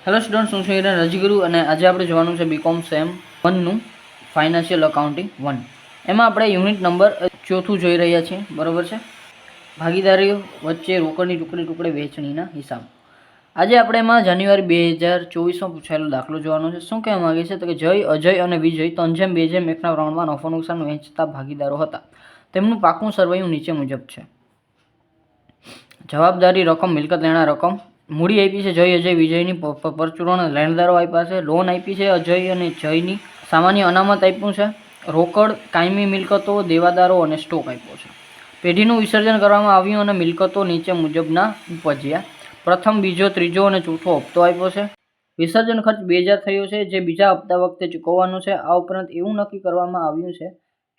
Hello students, હું છું હિરેન રજગુરુ અને આજે આપણે જોવાનું છે બીકોમ સેમ 1નું ફાઇનાન્શિયલ એકાઉન્ટિંગ 1. એમાં આપણે યુનિટ નંબર 4 જોઈ રહ્યા છીએ. બરાબર છે, ભાગીદારીઓ વચ્ચે રોકડની ટુકડે વહેંચણીના હિસાબ. આજે આપણે એમાં જાન્યુઆરી 2024માં પૂછાયેલો દાખલો જોવાનો છે. શું કહેવા માંગે છે તો કે જય, અજય અને વિજય 3:2:1ના પ્રમાણમાં નફો નુકસાન વહેંચતા ભાગીદારો હતા. તેમનું પાકું સરવૈયું નીચે મુજબ છે. જવાબદારી રકમ, મિલકત લેણા રકમ, મૂડી આપી છે જય, અજય, વિજયની પરચુરણ લેણદારો આપ્યા છે. લોન આપી છે અજય અને જયની. સામાન્ય અનામત આપ્યું છે. રોકડ, કાયમી મિલકતો, દેવાદારો અને સ્ટોક આપ્યો છે. પેઢીનું વિસર્જન કરવામાં આવ્યું અને મિલકતો નીચે મુજબના ઉપજ્યા. પ્રથમ, બીજો, ત્રીજો અને ચોથો હપ્તો આપ્યો છે. વિસર્જન ખર્ચ 2000 થયો છે, જે બીજા હપ્તા વખતે ચૂકવવાનો છે. આ ઉપરાંત એવું નક્કી કરવામાં આવ્યું છે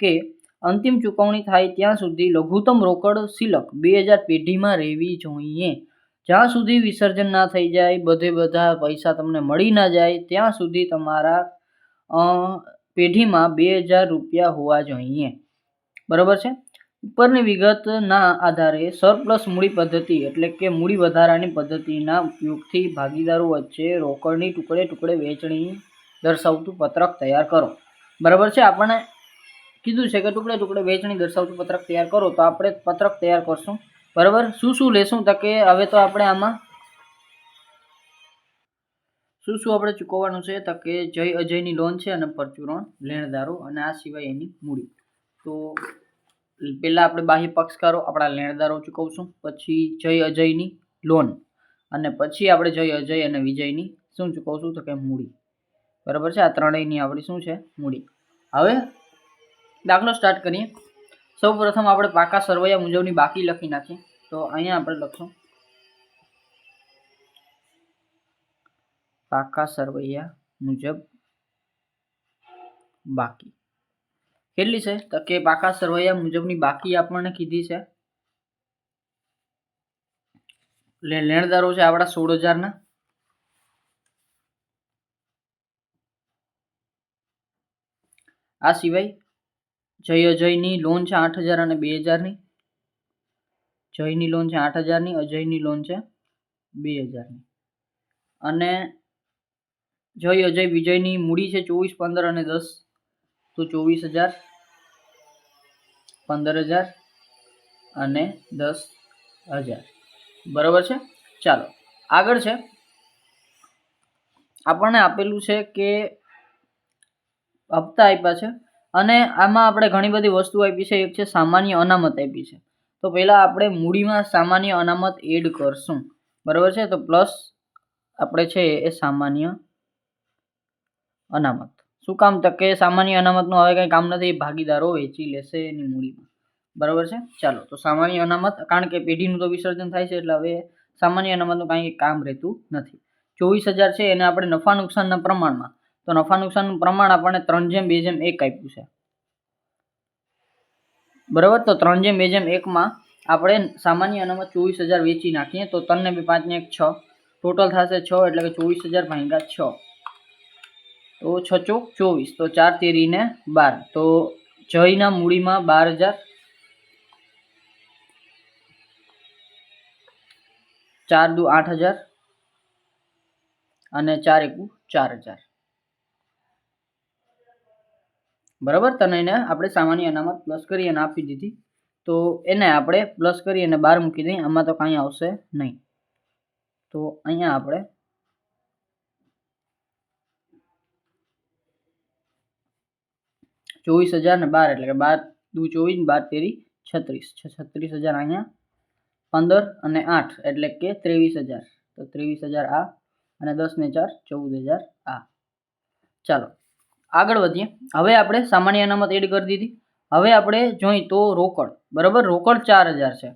કે અંતિમ ચૂકવણી થાય ત્યાં સુધી લઘુત્તમ રોકડ શિલક 2000 પેઢીમાં રહેવી જોઈએ. જ્યાં સુધી વિસર્જન ના થઈ જાય, બધા પૈસા તમને મળી ના જાય ત્યાં સુધી તમારા પેઢીમાં 2000 રૂપિયા હોવા જોઈએ. બરાબર છે. ઉપરની વિગતના આધારે સરપ્લસ મૂડી પદ્ધતિ એટલે કે મૂડી વધારાની પદ્ધતિના ઉપયોગથી ભાગીદારો વચ્ચે રોકડની ટુકડે વહેંચણી દર્શાવતું પત્રક તૈયાર કરો. બરાબર છે, આપણને કીધું છે કે ટુકડે વહેંચણી દર્શાવતું પત્રક તૈયાર કરો, તો આપણે પત્રક તૈયાર કરશું. બરાબર, શું લેશું તો કે હવે તો આપણે આમાં શું આપણે ચૂકવવાનું છે તો કે જય, અજયની લોન છે અને પરચુરણ લેણદારો અને આ સિવાય એની મૂડી. તો પહેલા આપણે બાહ્ય પક્ષકારો આપણા લેણદારો ચૂકવશું, પછી જય, અજયની લોન, અને પછી આપણે જય, અજય અને વિજયની શું ચૂકવશું તો કે મૂડી. બરાબર છે, આ ત્રણેયની આપણી શું છે મૂડી. હવે દાખલો સ્ટાર્ટ કરીએ. સૌ પ્રથમ આપણે પાકા સરવૈયા મુજબની બાકી લખી નાખીએ. તો અહીંયા આપણે લખશું પાકા સરવૈયા મુજબ બાકી. કેટલી છે તો કે પાકા સરવૈયા મુજબની બાકી આપણને કીધી છે, લેણદારો છે આપણા 16000 આ સિવાય જય, અજયની લોન છે 8000 અને 2000 જયની લોન છે 8000 અજયની લોન છે 2000 અને જય, અજય, વિજયની મૂડી છે 24, 15 અને 10, તો 24000, 15000 અને 10000. બરાબર છે. ચાલો આગળ છે, આપણને આપેલું છે કે હપ્તા આપ્યા છે અને આમાં આપણે ઘણી બધી વસ્તુ આપી છે. એક છે સામાન્ય અનામત આપી છે. તો પહેલા આપણે મૂડીમાં સામાન્ય અનામત એડ કરશું. બરાબર છે, તો પ્લસ આપણે છે એ સામાન્ય અનામત. શું કામ તો કે સામાન્ય અનામતનું હવે કંઈ કામ નથી, ભાગીદારો વેચી લેશે એની મૂડીમાં. બરાબર છે. ચાલો, તો સામાન્ય અનામત, કારણ કે પેઢીનું તો વિસર્જન થાય છે એટલે હવે સામાન્ય અનામતનું કાંઈ કામ રહેતું નથી. 24000 છે એને આપણે નફા નુકસાનના પ્રમાણમાં, તો નફા નુકસાનનું પ્રમાણ આપણને 3:2:1 આપ્યું છે. બરાબર, તો 3:2:1માં આપણે સામાન્ય અનામત 24000 વેચી નાખીએ તો 3 ને 2 5 ને 1 6, ટોટલ થશે 6, એટલે કે 24000 ભાગ્યા 6, તો 6 ચોક 24, તો 4 તેરી ને 12, તો જયના મૂડીમાં 12000, 4 દુ 8000 અને 4 એકુ 4000. બરાબર, તને એને આપણે સામાન્ય અનામત પ્લસ કરી અને આપી દીધી, તો એને આપણે પ્લસ કરી અને 12 મૂકી દઈએ. આમાં તો કાંઈ આવશે નહીં, તો અહીંયા આપણે 24000 ને 12 એટલે કે 12 દુ 24, 12 તેરી 36, 36000 અહીંયા, 15 અને 8 એટલે કે 23000, તો 23000 આ અને 10 ને 4 14000 આ. ચાલો આગળ વધીએ. હવે આપણે સામાન્ય અનામત એડ કરી દીધી. હવે આપણે જોઈએ તો રોકડ. બરાબર, રોકડ 4000 છે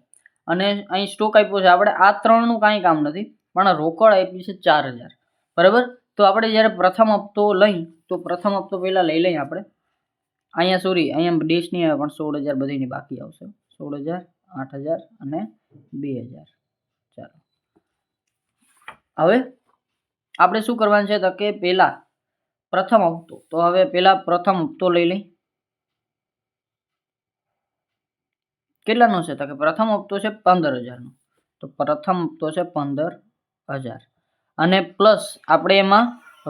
અને અહીં સ્ટોક આપ્યો છે. આપણે આ ત્રણનું કાંઈ કામ નથી, પણ રોકડ આપી છે 4000. બરાબર, તો આપણે જ્યારે પ્રથમ હપ્તો લઈ તો પ્રથમ હપ્તો પહેલાં લઈ લઈએ આપણે. અહીંયા ડેશ નહીં આવે, પણ 16000 બધીની બાકી આવશે. 16000, 8000 અને 2000. ચાલો હવે આપણે શું કરવાનું છે તો કે પહેલા પ્રથમ હપ્તો, તો હવે પહેલા પ્રથમ હપ્તો લઈ લઈ. કેટલાનો છે તો કે પ્રથમ હપ્તો છે 15000 નો, તો પ્રથમ હપ્તો છે 15000 અને પ્લસ આપણે એમાં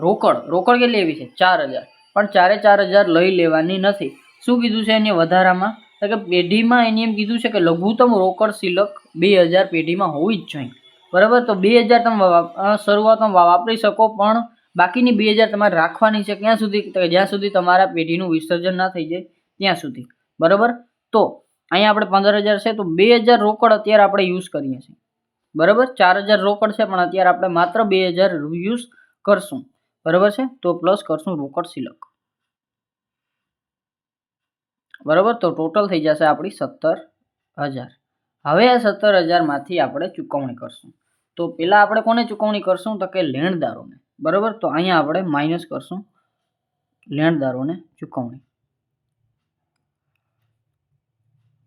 રોકડ કેટલી એવી છે 4000, પણ 4000 લઈ લેવાની નથી. શું કીધું છે એની વધારામાં? તો કે પેઢીમાં એની એમ કીધું છે કે લઘુત્તમ રોકડ શિલ્લક 2000 પેઢીમાં હોવી જ જોઈએ, બરાબર. તો 2000 તમે શરૂઆતમાં વાપરી શકો, પણ બાકીની 2000 તમારે રાખવાની છે ક્યાં સુધી? તો જ્યાં સુધી તમારા પેઢીનું વિસર્જન ના થઈ જાય ત્યાં સુધી, બરાબર. તો અહીંયા આપણે 15000 છે, તો 2000 રોકડ અત્યારે આપણે યુઝ કરીએ છીએ, બરાબર. 4000 રોકડ છે, પણ અત્યારે આપણે માત્ર 2000 યુઝ કરશું, બરાબર છે. તો પ્લસ કરશું રોકડ શિલ્લક, બરાબર. તો ટોટલ થઈ જશે આપણી 17000. હવે આ 17000 માંથી આપણે ચૂકવણી કરશું. તો પેલા આપણે કોને ચૂકવણી કરશું? તો કે લેણદારોને, બરાબર. તો અહીંયા આપણે માઇનસ કરશું લેણદારોને ચૂકવણી.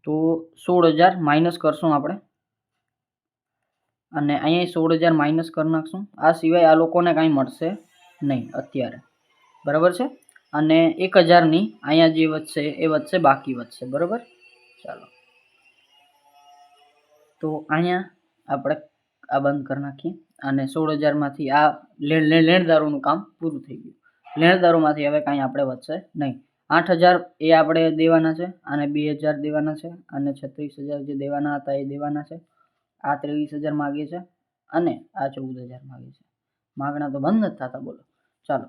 તો 16000 માઇનસ કરશું આપણે, અને અહીંયા 16000 માઇનસ કરી નાખશું. આ સિવાય આ લોકોને કાંઈ મળશે નહીં અત્યારે, બરાબર છે. અને 1000ની અહીંયા જે વધશે એ વધશે, બાકી વધશે, બરાબર. ચાલો, તો અહીંયા આપણે આ બંધ કરી નાખીએ, અને 16000 માંથી આ લેણદારોનું કામ પૂરું થઈ ગયું. લેણદારોમાંથી હવે કાંઈ આપણે વધશે નહીં. 8000 એ આપણે દેવાના છે, અને 2000 દેવાના છે, અને 36000 જે દેવાના હતા એ દેવાના છે. આ 23000 માગીએ છે, અને આ 14000 માગીએ છે. માગણા તો બંધ નથી થતા, બોલો. ચાલો,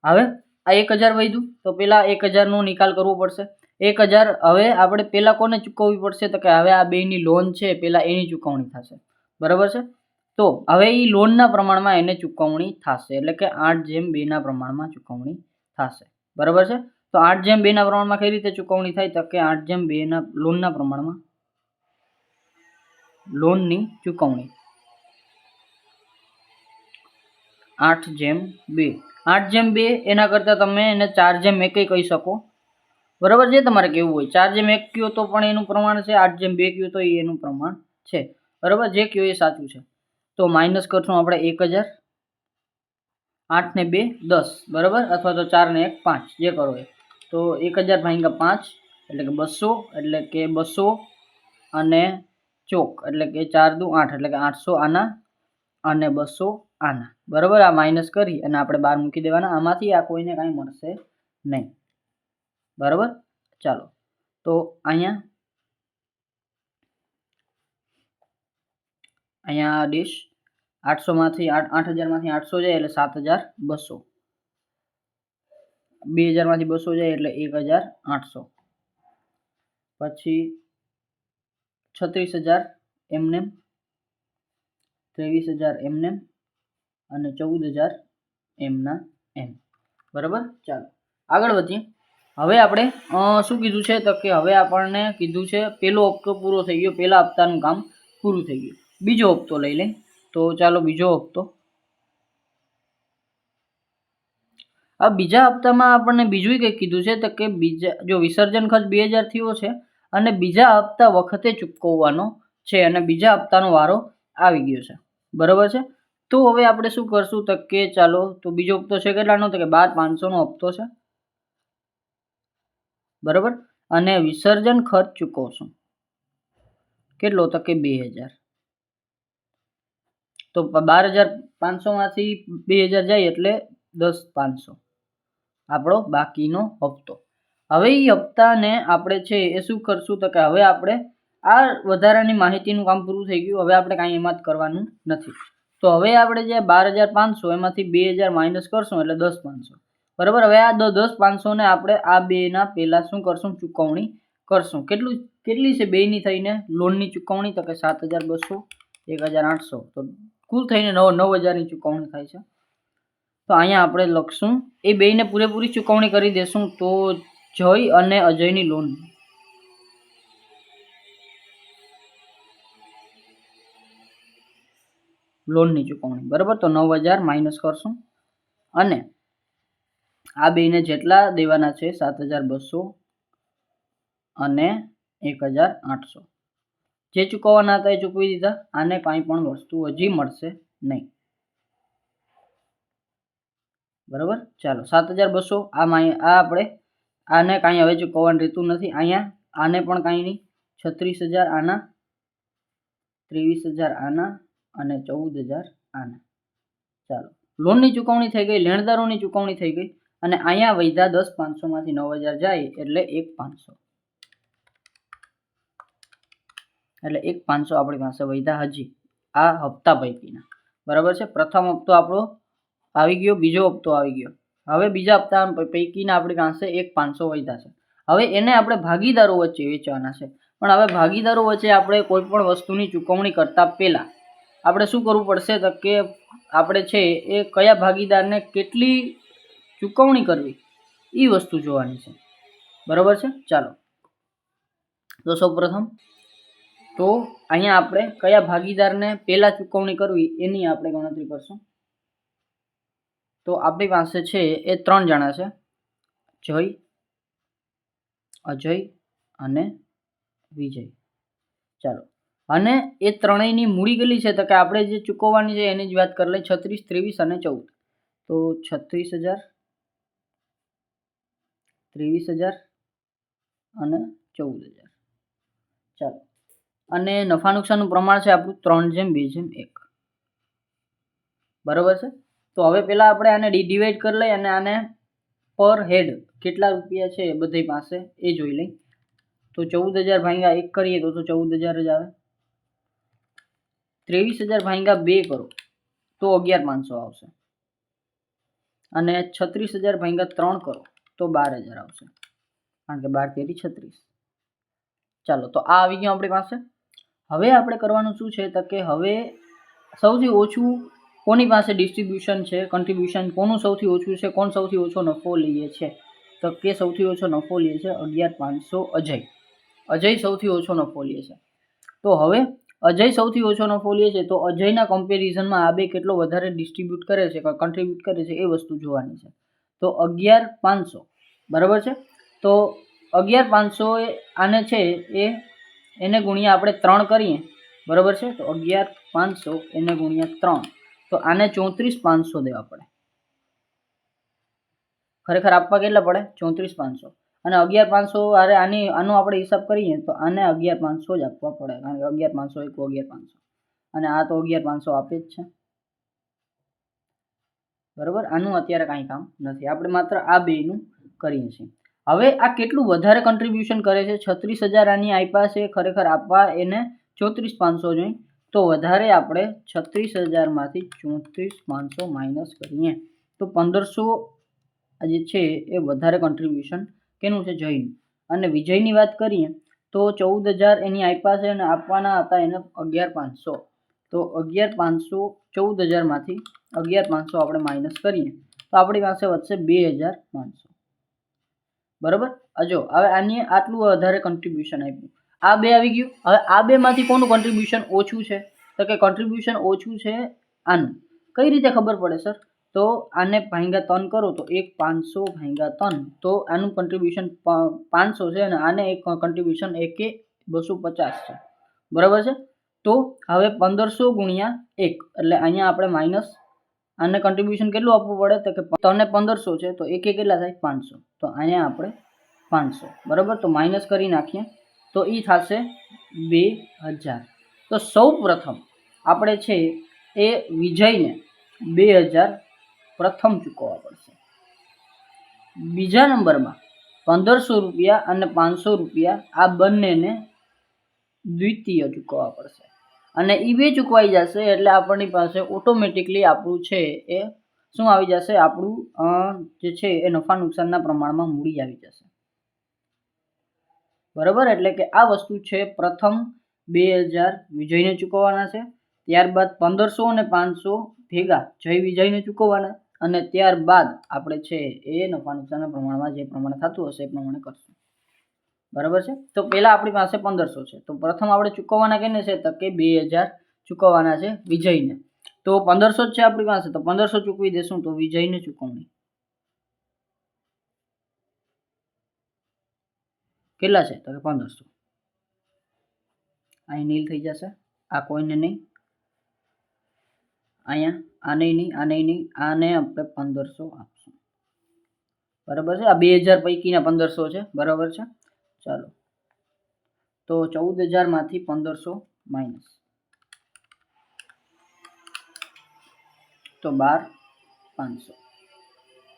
હવે આ 1000 વધ્યું, તો પેલા 1000નો નિકાલ કરવો પડશે. 1000 હવે આપણે પેલા કોને ચૂકવવી પડશે? તો કે હવે આ બેની લોન છે પેલા એની ચૂકવણી થશે, બરાબર છે. તો હવે એ લોનના પ્રમાણમાં એને ચૂકવણી થશે, એટલે કે 8:2 ના પ્રમાણમાં ચૂકવણી થશે, બરાબર છે. તો 8:2 ના પ્રમાણમાં કઈ રીતે ચૂકવણી થાય? તો કે 8:2 ના લોનના પ્રમાણમાં લોનની ચૂકવણી 8:2. 8:2 એના કરતાં તમે એને 4:1 કહી શકો, બરાબર છે. તમારે કેવું હોય 4:1 કયો તો પણ એનું પ્રમાણ છે, 8:2 કયો તો એનું પ્રમાણ છે, બરાબર. જે કયો એ સાચું છે. તો માઇનસ કરશું આપણે 1000, 8 ને 2 10, બરાબર, અથવા તો 4 ને 1 5, જે કરો એ. તો 1000 ભાગ્યા 5 એટલે કે 200, એટલે કે 200 અને ચોક એટલે કે 4 દુ 8, એટલે કે 800 આના અને 200 આના, બરાબર. આ માઇનસ કરી અને આપણે બહાર મૂકી દેવાના. આમાંથી આ કોઈને કાંઈ મળશે નહીં, બરાબર. ચાલો, તો અહીંયા ડીશ 800 માંથી 8000 માંથી 800 જાય એટલે 7200, 2000 માંથી 200 જાય એટલે 1800, પછી 36000 એમને, 23000 એમને, અને 14000 એમના એમ, બરાબર. ચાલો, આગળ વધીએ. હવે આપણે શું કીધું છે? તો કે હવે આપણને કીધું છે પેલો હપ્તો પૂરો થઈ ગયો, પેલા હપ્તાનું કામ પૂરું થઈ ગયું. બીજો હપ્તો લઈ લઈએ. તો ચાલો, બીજો હપ્તો. આ બીજા હપ્તામાં આપણને બીજું કંઈક કીધું છે, તો કે બીજા જો વિસર્જન ખર્ચ 2000 થયો છે, અને બીજા હપ્તા વખતે ચૂકવવાનો છે, અને બીજા હપ્તાનો વારો આવી ગયો છે, બરાબર છે. તો હવે આપણે શું કરશું? તો કે ચાલો, તો બીજો હપ્તો છે કેટલાનો? તો કે 12500 નો હપ્તો છે, બરાબર. અને વિસર્જન ખર્ચ ચૂકવશું કેટલો? તો કે 2000. તો 12500 માંથી 2000 જાય એટલે 10500 આપણો બાકીનો હપ્તો. હવે એ હપ્તાને આપણે છે એ શું કરશું? તો કે હવે આપણે આ વધારાની માહિતીનું કામ પૂરું થઈ ગયું. હવે આપણે કાંઈ એમાં જ કરવાનું નથી. તો હવે આપણે જે 12500 એમાંથી 2000 માઇનસ કરશું એટલે 10500, બરાબર. હવે આ 10500 ને આપણે આ બેના પહેલા શું કરશું? ચૂકવણી કરશું. કેટલી છે બેની થઈને લોનની ચૂકવણી? તો કે 7200, 1800, તો કુલ થઈને 9000ની ચૂકવણી થાય છે. તો અહીંયા આપણે લખશું એ બેયને પૂરેપૂરી ચૂકવણી કરી દેશું. તો જય અને અજયની લોનની ચૂકવણી, બરાબર. તો 9000 માઇનસ કરશું, અને આ બેને જેટલા દેવાના છે 7200 અને 1800, જે ચૂકવવાના હતા એ ચૂકવી દીધા. આને કાંઈ પણ વસ્તુ હજી મળશે નહીં, બરાબર. ચાલો, 7200 આ આપણે આને કાંઈ હવે ચૂકવવાનું રહેતું નથી. અહીંયા આને પણ કાંઈ નહીં. 36000 આના, 23000 આના, અને 14000 આના. ચાલો, લોનની ચૂકવણી થઈ ગઈ, લેણદારોની ચૂકવણી થઈ ગઈ, અને અહીંયા વૈધા 10,500માંથી 9,000 જાય એટલે 1,500, એટલે 1,500 આપણી પાસે વૈધા હજી આ હપ્તા પૈકીના. બરાબર છે. પ્રથમ હપ્તો આપણો આવી ગયો, બીજો હપ્તો આવી ગયો. હવે બીજા હપ્તા પૈકીના આપણી પાસે 1,500 વૈધા છે. હવે એને આપણે ભાગીદારો વચ્ચે વેચવાના છે. પણ હવે ભાગીદારો વચ્ચે આપણે કોઈ પણ વસ્તુની ચૂકવણી કરતા પહેલા આપણે શું કરવું પડશે? તો કે આપણે છે એ કયા ભાગીદારને કેટલી ચૂકવણી કરવી એ વસ્તુ જોવાની છે. બરાબર છે. ચાલો, તો સૌપ્રથમ તો અહીંયા આપણે કયા ભાગીદારને પહેલા ચૂકવણી કરવી એની આપણે ગણતરી કરશું. તો આપણી પાસે છે એ 3 જણા છે, જય, અજય અને વિજય. ચાલો, અને એ ત્રણેયની મૂડી કેટલી છે? તો કે આપણે જે ચૂકવવાની છે એની જ વાત કરી લઈએ, 36, 23 અને 14. તો 36,000, 23,000 અને 14,000. ચાલો, અને નફા નુકસાનનું પ્રમાણ છે આપણું 3:2:1. બરાબર છે. તો હવે પહેલાં આપણે આને ડિવાઈડ કરી લઈએ અને આને પર હેડ કેટલા રૂપિયા છે બધી પાસે એ જોઈ લઈએ. તો 14,000 ભાગ્યા 1 કરીએ તો 14,000 જ આવે. 23,000 ભાગ્યા 2 કરો તો 11,500 આવશે. અને 36,000 ભાગ્યા 3 કરો તો 12,000 આવશે, કારણ કે 12 તેરી 36. ચાલો, તો આ આવી ગયું આપણી પાસે. હવે આપણે કરવાનું શું છે? તો કે હવે સૌથી ઓછું કોની પાસે ડિસ્ટ્રીબ્યુશન છે, કન્ટ્રીબ્યુશન કોનું સૌથી ઓછું છે, કોણ સૌથી ઓછો નફો લઈએ છે? તો કે સૌથી ઓછો નફો લે છે 11,500 અજય. અજય સૌથી ઓછો નફો લે છે. તો હવે અજય સૌથી ઓછો નફો લે છે, તો અજયના કમ્પેરિઝનમાં આ બે કેટલો વધારે ડિસ્ટ્રીબ્યુટ કરે છે, કન્ટ્રીબ્યુટ કરે છે, એ વસ્તુ જોવાની છે. તો 11,500 બરાબર છે. તો 11,500 આને છે એને ગુણ્યા આપણે 3 કરીએ. બરાબર છે. તો 11,500 એને ગુણ્યા 3, તો આને 34,500 દેવા પડે. ખરેખર આપવા કેટલા પડે? 34,500. અને 11,500 અરે આનો આપણે હિસાબ કરીએ તો આને 11,500 જ આપવા પડે, કારણ કે 11,500 = 11,500, અને આ તો 11,500 આપે જ છે. બરાબર. આનું અત્યારે કાંઈ કામ નથી, આપણે માત્ર આ બેનું કરીએ છીએ. હવે આ કેટલું વધારે કન્ટ્રીબ્યુશન કરે છે? 36,000 આની આપ્યા છે, ખરેખર આપવા એને 34,500 જોઈએ. તો વધારે આપણે 36,000માંથી 34,500 માઇનસ કરીએ તો 1,500 જે છે એ વધારે કન્ટ્રીબ્યુશન કેનું છે? જયનું. અને વિજયની વાત કરીએ તો 14,000 એની આપ્યા છે અને આપવાના હતા એને 11,500. તો 11,500 14,000માંથી 11,500 આપણે માઇનસ કરીએ તો આપણી પાસે વધશે 2,500. બરાબર. જો હવે આની આટલું વધારે કન્ટ્રીબ્યુશન આપ્યું, આ બે આવી ગયું. હવે આ બેમાંથી કોનું કન્ટ્રીબ્યુશન ઓછું છે? તો કે કન્ટ્રીબ્યુશન ઓછું છે આનું. કઈ રીતે ખબર પડે સર? તો આને ભાગ્યા 3 કરો તો 1,500 ભાગ્યા 3, તો આનું કન્ટ્રીબ્યુશન 500 છે અને આને એક કન્ટ્રીબ્યુશન 1,250 છે. બરાબર છે. તો હવે 1,500 ગુણ્યા 1 એટલે અહીંયા આપણે માઇનસ આને કન્ટ્રીબ્યુશન કેટલું આપવું પડે? તો કે 1,500 છે, તો 1 કેટલા થાય? 500. તો અહીંયા આપણે 500. બરાબર. તો માઇનસ કરી નાખીએ તો એ થશે 2,000. તો સૌ પ્રથમ આપણે છે એ વિજયને 2,000 પ્રથમ ચૂકવવા પડશે. બીજા નંબરમાં 1,500 રૂપિયા અને 500 રૂપિયા આ બંનેને દ્વિતીય ચૂકવવા પડશે. અને એ બે ચૂકવાઈ જશે એટલે આપણી પાસે ઓટોમેટિકલી આપણું છે એ શું આવી જશે? આપણું જે છે એ નફા નુકસાનના પ્રમાણમાં મૂડી આવી જશે. બરાબર. એટલે કે આ વસ્તુ છે પ્રથમ 2,000 વિજયને ચૂકવવાના છે, ત્યારબાદ 1,500 અને 500 ભેગા જય વિજયને ચૂકવવાના, અને ત્યારબાદ આપણે છે એ નફા નુકસાનના પ્રમાણમાં જે પ્રમાણે થતું હશે એ પ્રમાણે કરશું. બરાબર છે. તો પહેલા આપણી પાસે 1,500 છે, તો પ્રથમ આપણે ચૂકવવાના કેને છે? તો કે 2,000 ચૂકવવાના છે વિજયને. તો 1,500 જ છે આપણી પાસે, તો 1,500 ચૂકવી દેશું. તો વિજયને ચૂકવણી કેટલા છે? તો કે 1,500. અહીં નીલ થઈ જશે, આ કોઈને નહીં, અહીંયા આને નહીં, આને નહીં, આને આપણે 1,500 આપશું. બરાબર છે. આ 2,000 પૈકીના 1,500 છે. બરાબર છે. ચાલો, તો 14,000માંથી 1,500 માઇનસ તો 12,500.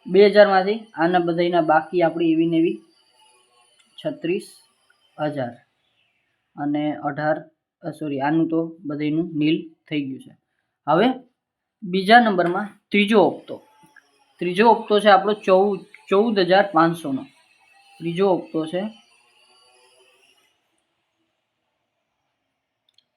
2000માંથી આના બધાના બાકી આપણી એવી ને એવી 36,000 અને 18 આનું તો બધાનું નીલ થઈ ગયું છે. હવે બીજા નંબરમાં ત્રીજો હપ્તો છે આપણો 14,500નો. ત્રીજો હપ્તો છે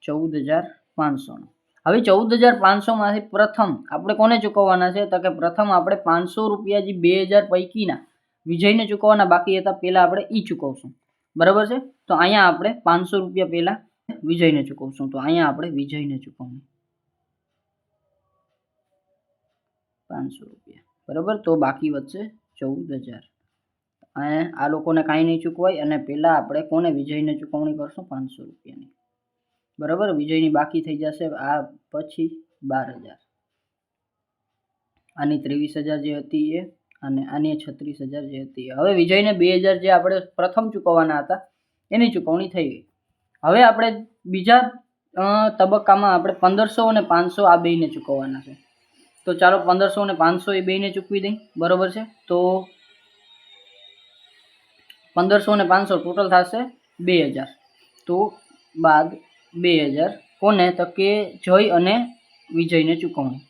14,500નો. હવે 14,500માંથી પ્રથમ આપણે કોને ચૂકવવાના છે? તો કે પ્રથમ આપણે 500 રૂપિયા જે 2,000 પૈકીના વિજયને ચૂકવવાના બાકી હતા પહેલાં આપણે એ ચૂકવશું. બરાબર છે? તો અહીંયા આપણે 500 રૂપિયા પહેલાં વિજયને ચૂકવશું. તો અહીંયા આપણે વિજયને ચૂકવવું 500 રૂપિયા. બરાબર, તો બાકી વધશે 14,000. અને આ લોકોને કાંઈ નહીં ચૂકવાય અને પહેલાં આપણે કોને વિજયને ચૂકવણી કરશું? 500 રૂપિયાની. બરાબર, વિજયની બાકી થઈ જશે આ પછી 12,000. આની 23,000 જે હતી એ અને આની 36,000 જે હતી. હવે વિજયને 2,000 જે આપણે પ્રથમ ચૂકવવાના હતા એની ચૂકવણી થઈ ગઈ. હવે આપણે બીજા તબક્કામાં આપણે 1,500 અને 500 આ બેયને ચૂકવવાના છે. તો ચાલો 1,500 અને 500 એ બેયને ચૂકવી દઈ. બરાબર છે? તો 1,500 અને 500 ટોટલ થશે 2,000. તો બાદ 2,000 કોને? તો કે જય અને વિજયને ચૂકવણી.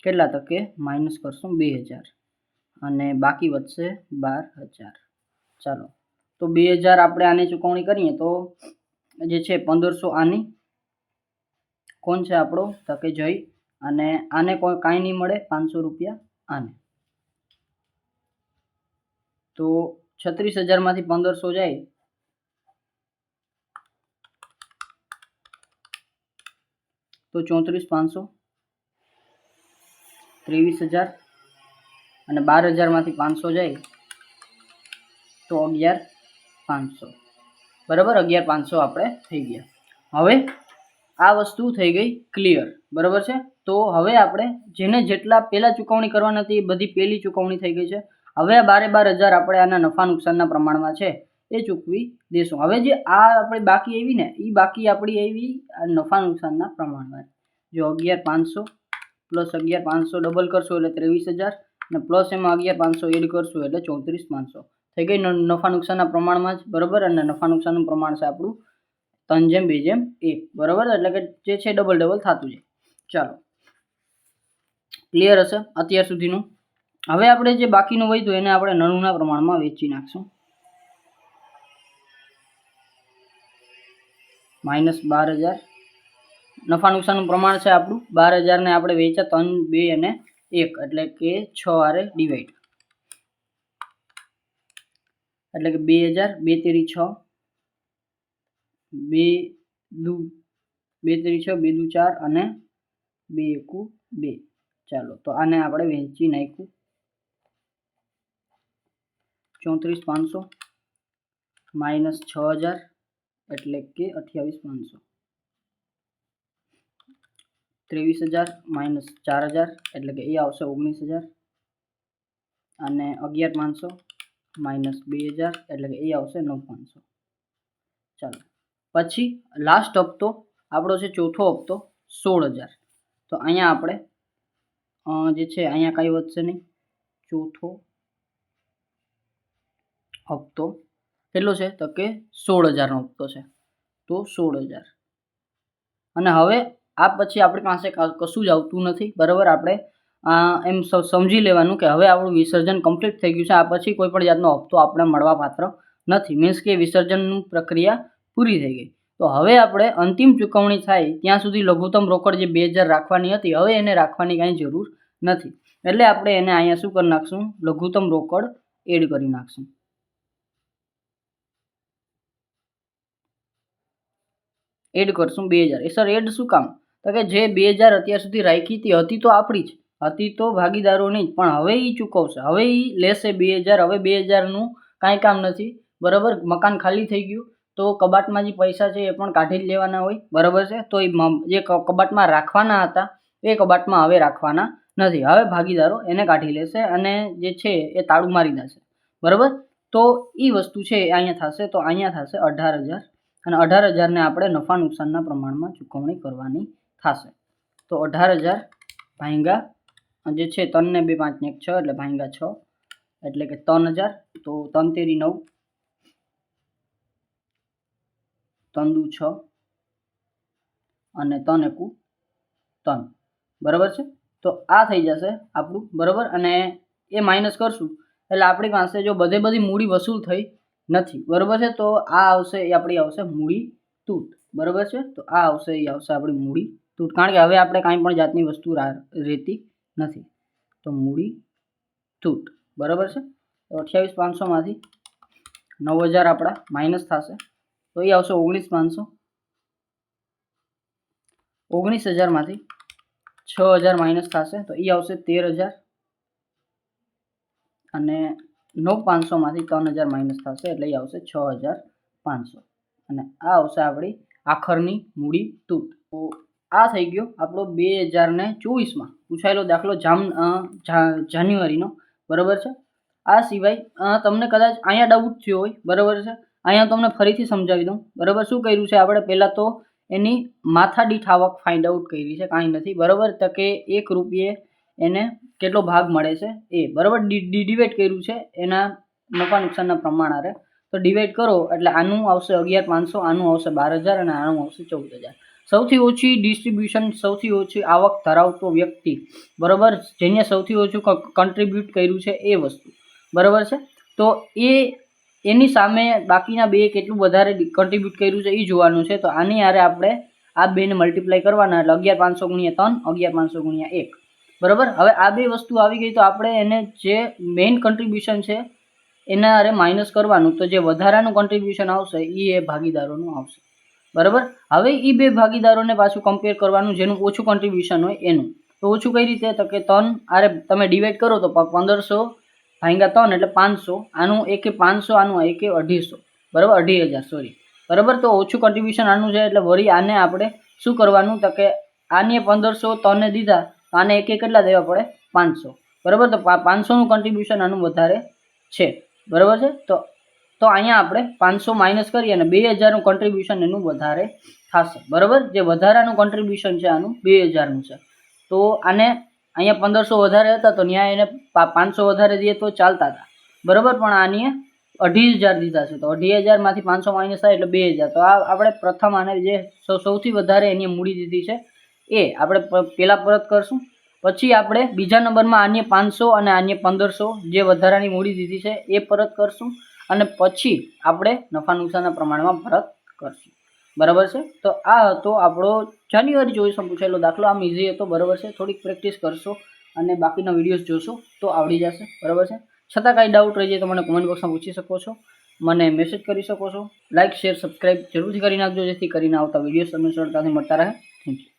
કેટલા? તો કે માઇનસ કરશું 2,000 અને બાકી વધશે 12,000. ચાલો, તો 2,000 આપણે આને ચૂકવણી કરીએ તો જે છે 1,500 આની કોણ છે આપણો? તો કે જય. અને આને કોઈ કાંઈ નહીં મળે 500 રૂપિયા આને. તો 36,000માંથી 1,500 જાય તો 34,500. 23,000 અને 12,000માંથી 500 જાય તો 11,500. બરાબર, 11,500 આપણે થઈ ગયા. હવે આ વસ્તુ થઈ ગઈ ક્લિયર. બરાબર છે? તો હવે આપણે જેને જેટલા પહેલાં ચૂકવણી કરવાની હતી એ બધી પહેલી ચૂકવણી થઈ ગઈ છે. હવે આ 12,000 આપણે આના નફા નુકસાનના પ્રમાણમાં છે એ ચૂકવી દેશું. હવે જે આ આપણે બાકી આવી ને એ બાકી આપણી આવી નફા નુકસાનના પ્રમાણમાં. જો 11,500 પ્લસ 11,500 ડબલ કરશો એટલે 23,000 અને પ્લસ એમાં 11,500 એડ કરશું એટલે 34,500 થઈ ગઈ નફા નુકસાનના પ્રમાણમાં જ. બરાબર, અને નફા નુકસાનનું પ્રમાણ છે આપણું 3:2:1. બરાબર, એટલે કે જે છે ડબલ થતું જાય. ચાલો, ક્લિયર હશે અત્યાર સુધીનું. હવે આપણે જે બાકીનું વધ્યું એને આપણે નણુના પ્રમાણમાં વેચી નાખશું. -12,000 નફા નુકસાનનું પ્રમાણ છે આપણું 12,000 ને આપણે વેચ્યા 3, 2 અને 1 એટલે કે 6 આરે ડિવાઈડ એટલે કે 2,000 2 તેરી 6 2 દુ 2 તેરી 6 2 દુ 4 અને 2 એકુ 2. ચાલો, તો આને આપણે વેચી નાખ્યું 34,500 માઇનસ 6,000 એટલે કે 28,500. 23,000 માઇનસ 4,000 એટલે કે એ આવશે 19,000 અને 11,500 માઇનસ 2,000 એટલે કે એ આવશે 9,500. ચાલો, પછી લાસ્ટ હપ્તો આપણો છે ચોથો હપ્તો 16,000. તો અહીંયા આપણે જે છે અહીંયા કાંઈ વધશે નહીં. ચોથો હપ્તો કેટલો છે? તો કે 16,000નો હપ્તો છે. તો 16,000 અને હવે આ પછી આપણી પાસે કશું જ આવતું નથી. બરાબર, આપણે એમ સમજી લેવાનું કે હવે આપણું વિસર્જન કમ્પ્લીટ થઈ ગયું છે. આ પછી કોઈ પણ જાતનો હપ્તો આપણે મળવા પાત્ર નથી. મીન્સ કે વિસર્જનની પ્રક્રિયા પૂરી થઈ ગઈ. તો હવે આપણે અંતિમ ચૂકવણી થાય ત્યાં સુધી લઘુત્તમ રોકડ જે 2,000 રાખવાની હતી હવે એને રાખવાની કાંઈ જરૂર નથી. એટલે આપણે એને અહીંયા શું કરી નાખશું? લઘુત્તમ રોકડ એડ કરી નાખશું. એડ કરશું 2,000. સર એડ શું કામ? તો કે જે 2,000 અત્યાર સુધી રાખી હતી તો આપણી જ હતી, તો ભાગીદારોની જ, પણ હવે એ ચૂકવશે. હવે એ લેશે 2,000. હવે 2,000નું કાંઈ કામ નથી. બરાબર, મકાન ખાલી થઈ ગયું તો કબાટમાં જે પૈસા છે એ પણ કાઢી જ લેવાના હોય. બરાબર છે? તો એ જે કબાટમાં રાખવાના હતા એ કબાટમાં હવે રાખવાના નથી. હવે ભાગીદારો એને કાઢી લેશે અને જે છે એ તાળું મારી દેશે. બરાબર, તો એ વસ્તુ છે અહીંયા થશે. તો અહીંયા થશે 18,000 અને 18,000ને આપણે નફા નુકસાનના પ્રમાણમાં ચૂકવણી કરવાની થશે. તો 18,000 ભાંગ્યા જે છે 3 ને 2 5 ને 1 6 એટલે ભાંગ્યા 6 એટલે કે 3,000. તો 3 તેરી 9, 3 દુ 6 અને 3 એકુ 3, બરાબર છે. તો આ થઈ જશે આપણું, બરાબર. અને એ માઇનસ કરશું એટલે આપણી પાસે જો બધી મૂડી વસૂલ થઈ નથી, બરાબર છે. તો આ આવશે, એ આપણી આવશે મૂડી તૂટ, બરાબર છે. તો આ આવશે, એ આવશે આપણી મૂડી તૂટ, કારણ કે હવે આપણે કાંઈ પણ જાતની વસ્તુ રહેતી નથી. તો મૂડી તૂટ, બરાબર છે. તો 28,500માંથી 9,000 આપણા માઇનસ થશે, તો એ આવશે 19,500. 19,000માંથી 6,000 માઇનસ થશે, તો એ આવશે 13,000. અને 9,500માંથી 3,000 માઇનસ થશે એટલે એ આવશે 6,500. અને આ આવશે આપણી આખરની મૂડી તૂટ. તો આ થઈ ગયો આપણો 2024માં પૂછાયેલો દાખલો જાન્યુઆરીનો, બરાબર છે. આ સિવાય તમને કદાચ અહીંયા ડાઉટ થયો હોય, બરાબર છે. અહીંયા તમને ફરીથી સમજાવી દઉં, બરાબર. શું કર્યું છે આપણે? પહેલાં તો એની માથાદીઠ આવક ફાઇન્ડ આઉટ કરી છે, કાંઈ નથી, બરાબર. તો કે 1 રૂપિયે એને કેટલો ભાગ મળે છે એ, બરાબર. ડિવાઈડ કર્યું છે એના નફા નુકસાનના પ્રમાણ આરે. તો ડિવાઈડ કરો એટલે આનું આવશે 11,500, આનું આવશે 12,000 અને આનું આવશે 14,000. સૌથી ઓછી ડિસ્ટ્રીબ્યુશન, સૌથી ઓછી આવક ધરાવતો વ્યક્તિ, બરાબર, જેને સૌથી ઓછું કન્ટ્રીબ્યુટ કર્યું છે એ વસ્તુ, બરાબર છે. તો એની સામે બાકીના બે કેટલું વધારે કન્ટ્રીબ્યુટ કર્યું છે એ જોવાનું છે. તો આની આરે આપણે આ બેને મલ્ટીપ્લાય કરવાના એટલે 11,500 ગુણ્યા 3, 11,500 ગુણ્યા 1, બરાબર. હવે આ બે વસ્તુ આવી ગઈ તો આપણે એને જે મેઇન કન્ટ્રીબ્યુશન છે એના આરે માઇનસ કરવાનું. તો જે વધારાનું કન્ટ્રીબ્યુશન આવશે એ ભાગીદારોનું આવશે, બરાબર. હવે એ બે ભાગીદારોને પાછું કમ્પેર કરવાનું જેનું ઓછું કન્ટ્રીબ્યુશન હોય એનું. તો ઓછું કઈ રીતે? તો કે 3 આરે તમે ડિવાઈડ કરો તો 1500 ભાગ્યા 3 એટલે 500, આનું એકે 500, આનું એકે 250, બરાબર, 2,500 સોરી, બરાબર. તો ઓછું કન્ટ્રીબ્યુશન આનું છે એટલે વળી આને આપણે શું કરવાનું? તો કે આને 1500 3ને દીધા, આને એકે કેટલા દેવા પડે? 500, બરાબર. તો 500નું કન્ટ્રીબ્યુશન આનું વધારે છે, બરાબર છે. તો અહીંયા આપણે 500 માઇનસ કરીએ અને 2,000નું કન્ટ્રીબ્યુશન એનું વધારે થશે, બરાબર. જે વધારાનું કન્ટ્રીબ્યુશન છે આનું 2,000નું છે. તો આને અહીંયા 1500 વધારે હતા તો ત્યાં એને 500 વધારે દઈએ તો ચાલતા હતા, બરાબર. પણ આની 2,500 દીધા છે, તો 2,000માંથી 500 માઇનસ થાય એટલે 2,000. તો આ આપણે પ્રથમ આને જે સૌથી વધારે એની મૂડી દીધી છે એ આપણે પહેલાં પરત કરશું. પછી આપણે બીજા નંબરમાં આને 500 અને આને 1500 જે વધારાની મૂડી દીધી છે એ પરત કરશું. અને પછી આપણે નફા નુકસાનના પ્રમાણમાં પરત કરશું, બરાબર છે. તો આ હતો આપણો જાન્યુઆરી 24માં પૂછાયેલો દાખલો. આમ ઇઝી હતો, બરાબર છે. થોડીક પ્રેક્ટિસ કરશો અને બાકીના વિડીયોઝ જોશો તો આવડી જશે, બરાબર છે. છતાં કાંઈ ડાઉટ રહી જાય તો મને કોમેન્ટ બોક્સમાં પૂછી શકો છો, મને મેસેજ કરી શકો છો. લાઇક, શેર, સબસ્ક્રાઈબ જરૂરથી કરી નાખજો જેથી કરીને આવતા વિડીયોઝ તમને સરળતાથી મળતા રહે. Thank you.